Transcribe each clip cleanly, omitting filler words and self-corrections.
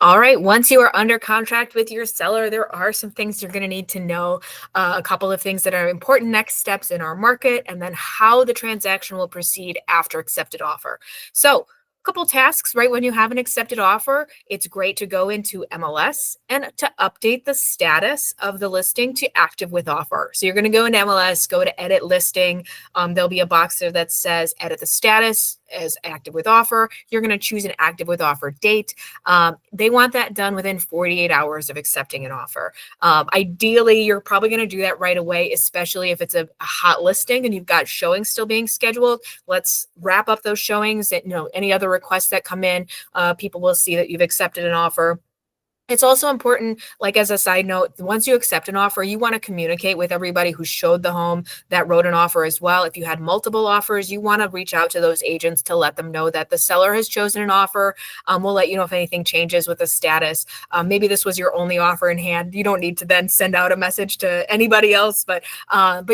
All right. Once you are under contract with your seller, there are some things you're going to need to know. A couple of things that are important next steps in our market, and then how the transaction will proceed after accepted offer. So, a couple tasks right when you have an accepted offer, it's great to go into MLS and to update the status of the listing to active with offer. So, you're going to go into MLS, go to edit listing. There'll be a box there that says edit the status as active with offer. You're going to choose an active with offer date. They want that done within 48 hours of accepting an offer. Ideally, you're probably going to do that right away, especially if it's a hot listing and you've got showings still being scheduled. Let's wrap up those showings. And, any other requests that come in, people will see that you've accepted an offer. It's also important, like as a side note, once you accept an offer, you want to communicate with everybody who showed the home that wrote an offer as well. If you had multiple offers, you want to reach out to those agents to let them know that the seller has chosen an offer. We'll let you know if anything changes with the status. Maybe this was your only offer in hand. You don't need to then send out a message to anybody else, but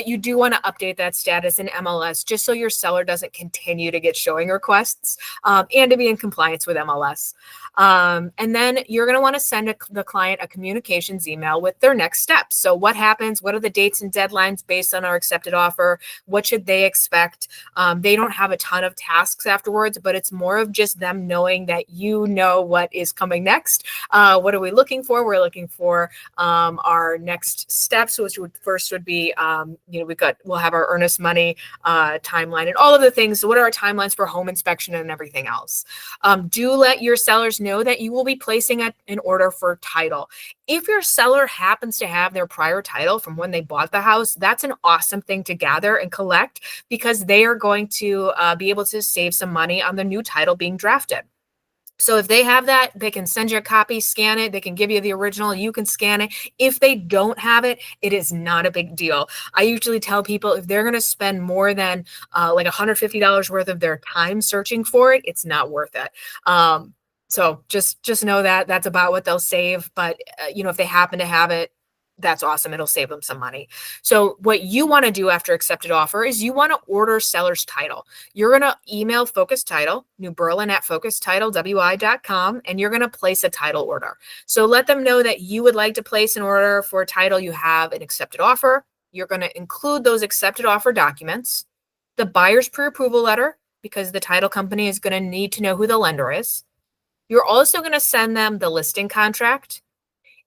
you do want to update that status in MLS just so your seller doesn't continue to get showing requests and to be in compliance with MLS. And then you're going to want to send the client a communications email with their next steps. So what happens? What are the dates and deadlines based on our accepted offer? What should they expect? They don't have a ton of tasks afterwards, but it's more of just them knowing that you know what is coming next. What are we looking for? We're looking for our next steps, which would be, we'll have our earnest money timeline and all of the things. So what are our timelines for home inspection and everything else? Do let your sellers know that you will be placing an order for title. If your seller happens to have their prior title from when they bought the house, that's an awesome thing to gather and collect because they are going to be able to save some money on the new title being drafted. So if they have that, they can send you a copy, scan it. They can give you the original. You can scan it. If they don't have it, it is not a big deal. I usually tell people if they're going to spend more than like $150 worth of their time searching for it, it's not worth it. So just know that that's about what they'll save. But, if they happen to have it, that's awesome. It'll save them some money. So what you want to do after accepted offer is you want to order seller's title. You're going to email Focus Title, New Berlin at FocusTitleWI.com, and you're going to place a title order. So let them know that you would like to place an order for a title. You have an accepted offer. You're going to include those accepted offer documents, the buyer's pre-approval letter, because the title company is going to need to know who the lender is. You're also going to send them the listing contract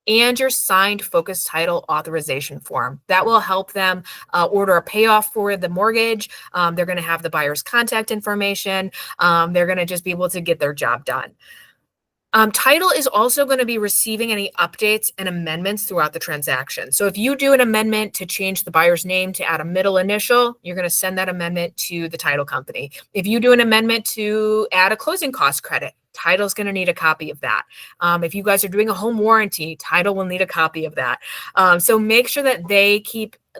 and your signed Focus Title authorization form. That will help them order a payoff for the mortgage. They're going to have the buyer's contact information. They're going to just be able to get their job done. Title is also going to be receiving any updates and amendments throughout the transaction. So if you do an amendment to change the buyer's name to add a middle initial, you're going to send that amendment to the title company. If you do an amendment to add a closing cost credit, title is going to need a copy of that. If you guys are doing a home warranty, title will need a copy of that. So make sure that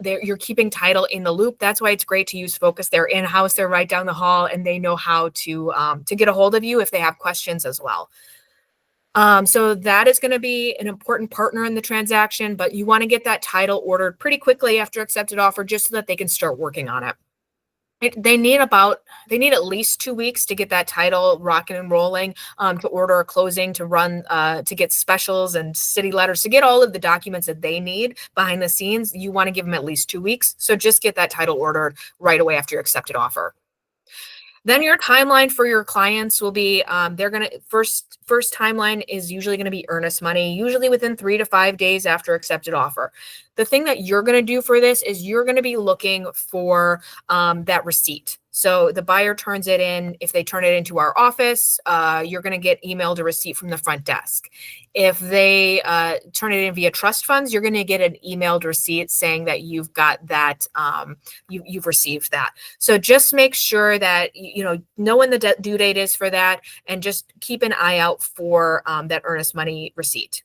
you're keeping title in the loop. That's why it's great to use Focus. They're in-house, they're right down the hall, and they know how to get a hold of you if they have questions as well. So that is going to be an important partner in the transaction, but you want to get that title ordered pretty quickly after accepted offer just so that they can start working on it. They need at least 2 weeks to get that title rocking and rolling, to order a closing, to run, to get specials and city letters, to get all of the documents that they need behind the scenes. You want to give them at least 2 weeks. So just get that title ordered right away after your accepted offer. Then your timeline for your clients will be, they're going to first timeline is usually going to be earnest money, usually within 3 to 5 days after accepted offer. The thing that you're going to do for this is you're going to be looking for that receipt. So the buyer turns it in. If they turn it into our office, you're going to get emailed a receipt from the front desk. If they turn it in via trust funds, you're going to get an emailed receipt saying that you've got that, you've received that. So just make sure that, know when the due date is for that, and just keep an eye out for that earnest money receipt.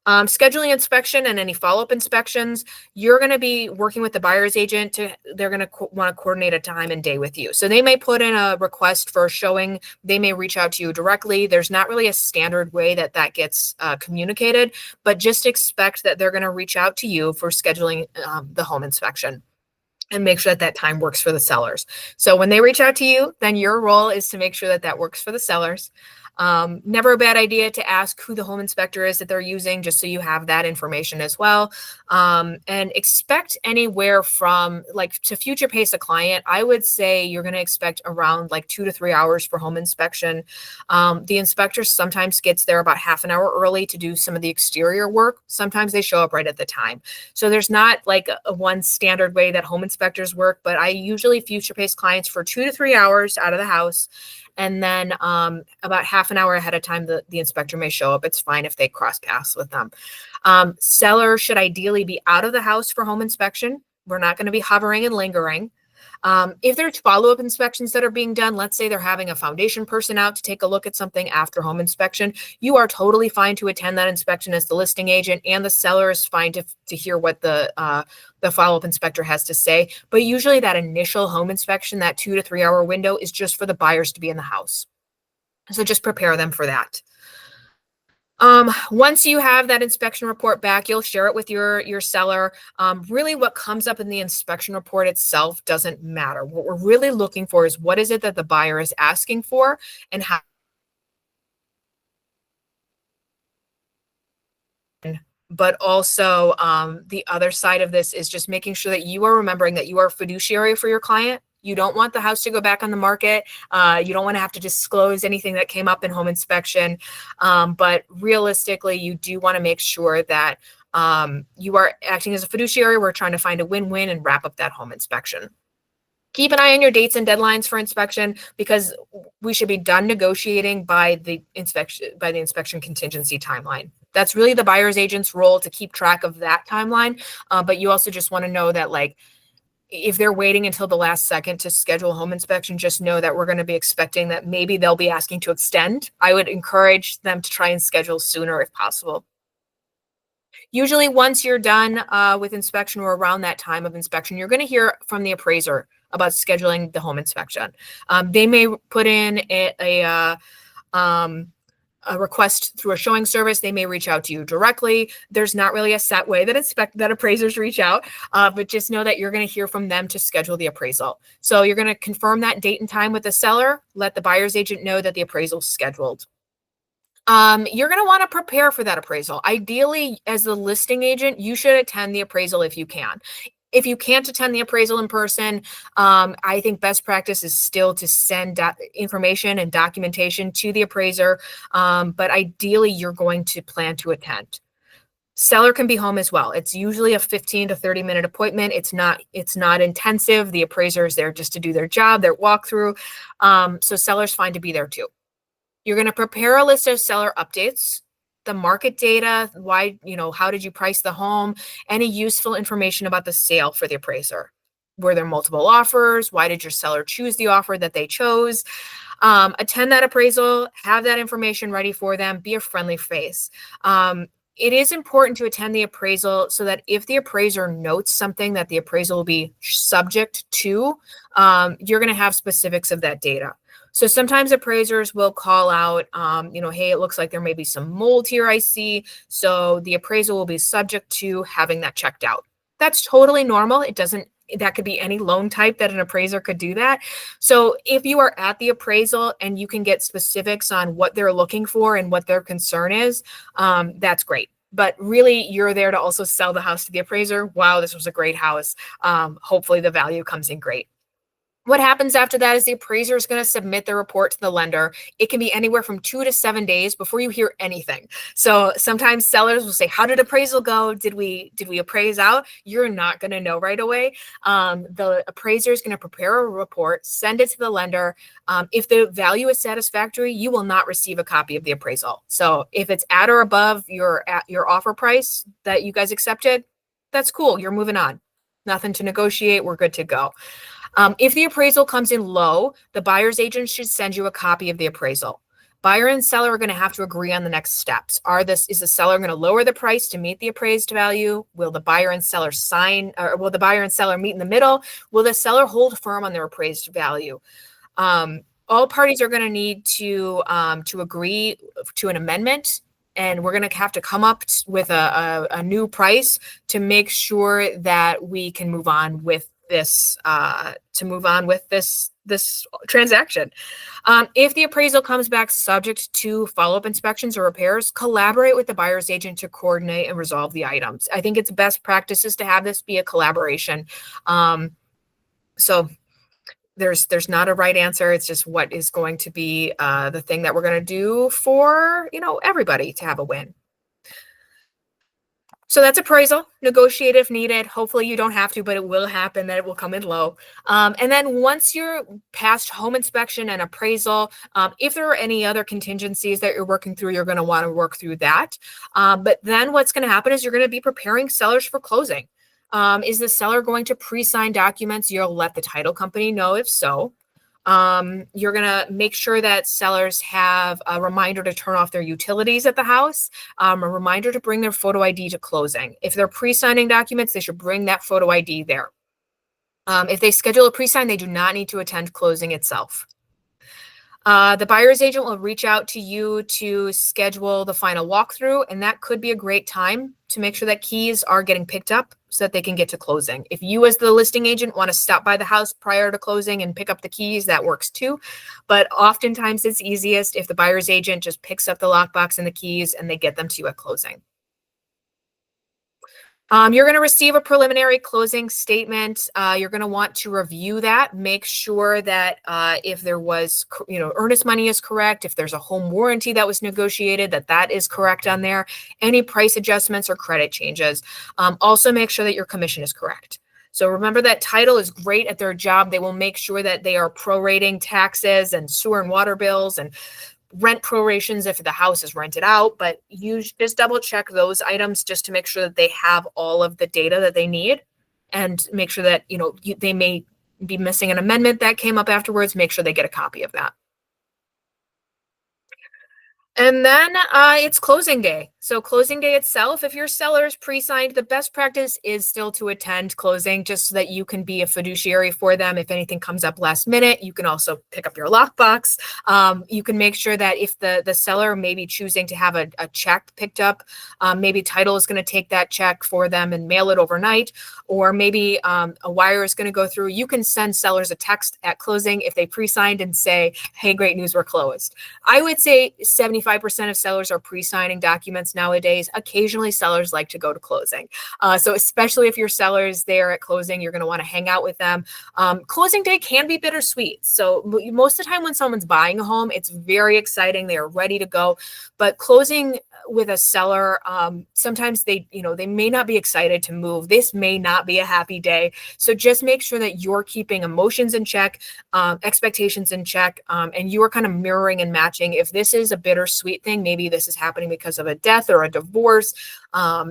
Scheduling inspection and any follow-up inspections, you're going to be working with the buyer's agent. They're going to want to coordinate a time and day with you. So they may put in a request for a showing. They may reach out to you directly. There's not really a standard way that gets communicated, but just expect that they're going to reach out to you for scheduling the home inspection, and make sure that time works for the sellers. So when they reach out to you, then your role is to make sure that works for the sellers. Never a bad idea to ask who the home inspector is that they're using, just so you have that information as well. And expect anywhere from like to future pace a client. I would say you're going to expect around like 2 to 3 hours for home inspection. The inspector sometimes gets there about half an hour early to do some of the exterior work. Sometimes they show up right at the time. So there's not like a one standard way that home inspectors work, but I usually future pace clients for 2 to 3 hours out of the house. And then about half an hour ahead of time, the inspector may show up. It's fine if they cross paths with them. Seller should ideally be out of the house for home inspection. We're not going to be hovering and lingering. If there's follow-up inspections that are being done, let's say they're having a foundation person out to take a look at something after home inspection, you are totally fine to attend that inspection as the listing agent, and the seller is fine to hear what the follow-up inspector has to say. But usually that initial home inspection, that 2 to 3 hour window, is just for the buyers to be in the house. So just prepare them for that. Once you have that inspection report back, you'll share it with your seller. Really what comes up in the inspection report itself doesn't matter. What we're really looking for is what is it that the buyer is asking for and how. But also the other side of this is just making sure that you are remembering that you are a fiduciary for your client. You don't want the house to go back on the market. You don't want to have to disclose anything that came up in home inspection. But realistically, you do want to make sure that you are acting as a fiduciary. We're trying to find a win-win and wrap up that home inspection. Keep an eye on your dates and deadlines for inspection, because we should be done negotiating by the inspection contingency timeline. That's really the buyer's agent's role to keep track of that timeline. But you also just want to know that, like, if they're waiting until the last second to schedule a home inspection, just know that we're going to be expecting that maybe they'll be asking to extend. I would encourage them to try and schedule sooner if possible. Usually once you're done with inspection, or around that time of inspection, you're going to hear from the appraiser about scheduling the home inspection. They may put in a request through a showing service. They may reach out to you directly. There's not really a set way that appraisers reach out, but just know that you're going to hear from them to schedule the appraisal. So you're going to confirm that date and time with the seller, let the buyer's agent know that the appraisal is scheduled. You're going to want to prepare for that appraisal. Ideally, as the listing agent, you should attend the appraisal if you can. If you can't attend the appraisal in person, I think best practice is still to send information and documentation to the appraiser. But ideally, you're going to plan to attend. Seller can be home as well. It's usually a 15 to 30-minute appointment. It's not intensive. The appraiser is there just to do their job, their walkthrough. So seller's fine to be there too. You're going to prepare a list of seller updates, the market data, how did you price the home, any useful information about the sale for the appraiser. Were there multiple offers? Why did your seller choose the offer that they chose? Attend that appraisal, have that information ready for them, be a friendly face. It is important to attend the appraisal so that if the appraiser notes something that the appraisal will be subject to, you're going to have specifics of that data. So sometimes appraisers will call out, hey, it looks like there may be some mold here, I see. So the appraisal will be subject to having that checked out. That's totally normal. That could be any loan type that an appraiser could do that. So if you are at the appraisal and you can get specifics on what they're looking for and what their concern is, that's great. But really, you're there to also sell the house to the appraiser. Wow, this was a great house. Hopefully the value comes in great. What happens after that is the appraiser is going to submit the report to the lender. It can be anywhere from 2 to 7 days before you hear anything. So sometimes sellers will say, how did appraisal go? Did we appraise out? You're not going to know right away. The appraiser is going to prepare a report, send it to the lender. If the value is satisfactory, you will not receive a copy of the appraisal. So if it's at or above your offer price that you guys accepted, that's cool. You're moving on. Nothing to negotiate. We're good to go. If the appraisal comes in low, the buyer's agent should send you a copy of the appraisal. Buyer and seller are going to have to agree on the next steps. Is the seller going to lower the price to meet the appraised value? Will the buyer and seller will the buyer and seller meet in the middle? Will the seller hold firm on their appraised value? All parties are going to need to agree to an amendment, and we're going to have to come up with a new price to make sure that we can move on with this this transaction. If the appraisal comes back subject to follow-up inspections or repairs, collaborate with the buyer's agent to coordinate and resolve the items. I think it's best practices to have this be a collaboration. So there's not a right answer. It's just what is going to be the thing that we're going to do for, everybody to have a win. So that's appraisal, negotiate if needed. Hopefully you don't have to, but it will happen that it will come in low. And then once you're past home inspection and appraisal, if there are any other contingencies that you're working through, you're going to want to work through that. But then what's going to happen is you're going to be preparing sellers for closing. Is the seller going to pre-sign documents? You'll let the title company know if so. You're going to make sure that sellers have a reminder to turn off their utilities at the house, a reminder to bring their photo ID to closing. If they're pre-signing documents, they should bring that photo ID there. If they schedule a pre-sign, they do not need to attend closing itself. The buyer's agent will reach out to you to schedule the final walkthrough, and that could be a great time to make sure that keys are getting picked up so that they can get to closing. If you as the listing agent want to stop by the house prior to closing and pick up the keys, that works too. But oftentimes it's easiest if the buyer's agent just picks up the lockbox and the keys and they get them to you at closing. You're going to receive a preliminary closing statement. You're going to want to review that. Make sure that if there was, earnest money is correct. If there's a home warranty that was negotiated, that is correct on there. Any price adjustments or credit changes. Also make sure that your commission is correct. So remember that title is great at their job. They will make sure that they are prorating taxes and sewer and water bills and rent prorations if the house is rented out, but you just double check those items just to make sure that they have all of the data that they need, and make sure that, they may be missing an amendment that came up afterwards. Make sure they get a copy of that. And then it's closing day. So closing day itself, if your seller is pre-signed, the best practice is still to attend closing just so that you can be a fiduciary for them. If anything comes up last minute, you can also pick up your lockbox. You can make sure that if the seller may be choosing to have a check picked up, maybe title is going to take that check for them and mail it overnight, or maybe a wire is going to go through. You can send sellers a text at closing if they pre-signed and say, hey, great news, we're closed. I would say 75% of sellers are pre-signing documents nowadays. Occasionally, sellers like to go to closing. So especially if your seller is there at closing, you're going to want to hang out with them. Closing day can be bittersweet. So most of the time when someone's buying a home, it's very exciting. They are ready to go. But closing with a seller, sometimes they may not be excited to move. This may not be a happy day. So just make sure that you're keeping emotions in check, expectations in check, and you are kind of mirroring and matching. If this is a bittersweet thing, maybe this is happening because of a death or a divorce.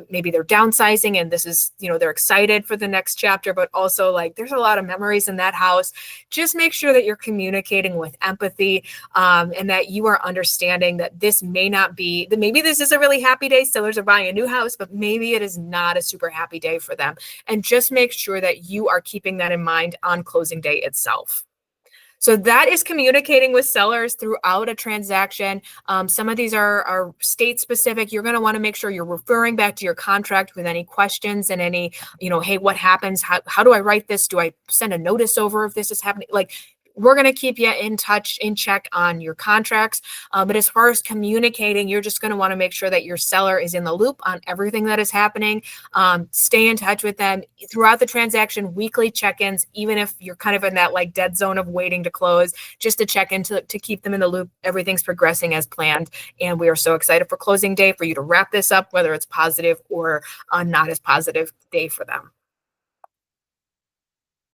Maybe they're downsizing and this is, they're excited for the next chapter, but also there's a lot of memories in that house. Just make sure that you're communicating with empathy, and that you are understanding that this may not be, maybe this is a really happy day. Sellers are buying a new house, but maybe it is not a super happy day for them. And just make sure that you are keeping that in mind on closing day itself. So that is communicating with sellers throughout a transaction. Some of these are state specific. You're going to want to make sure you're referring back to your contract with any questions and any, hey, what happens? How do I write this? Do I send a notice over if this is happening? We're going to keep you in touch, in check on your contracts. But as far as communicating, you're just going to want to make sure that your seller is in the loop on everything that is happening. Stay in touch with them throughout the transaction, weekly check-ins, even if you're kind of in that dead zone of waiting to close, just to check in to keep them in the loop. Everything's progressing as planned. And we are so excited for closing day for you to wrap this up, whether it's positive or not as positive day for them.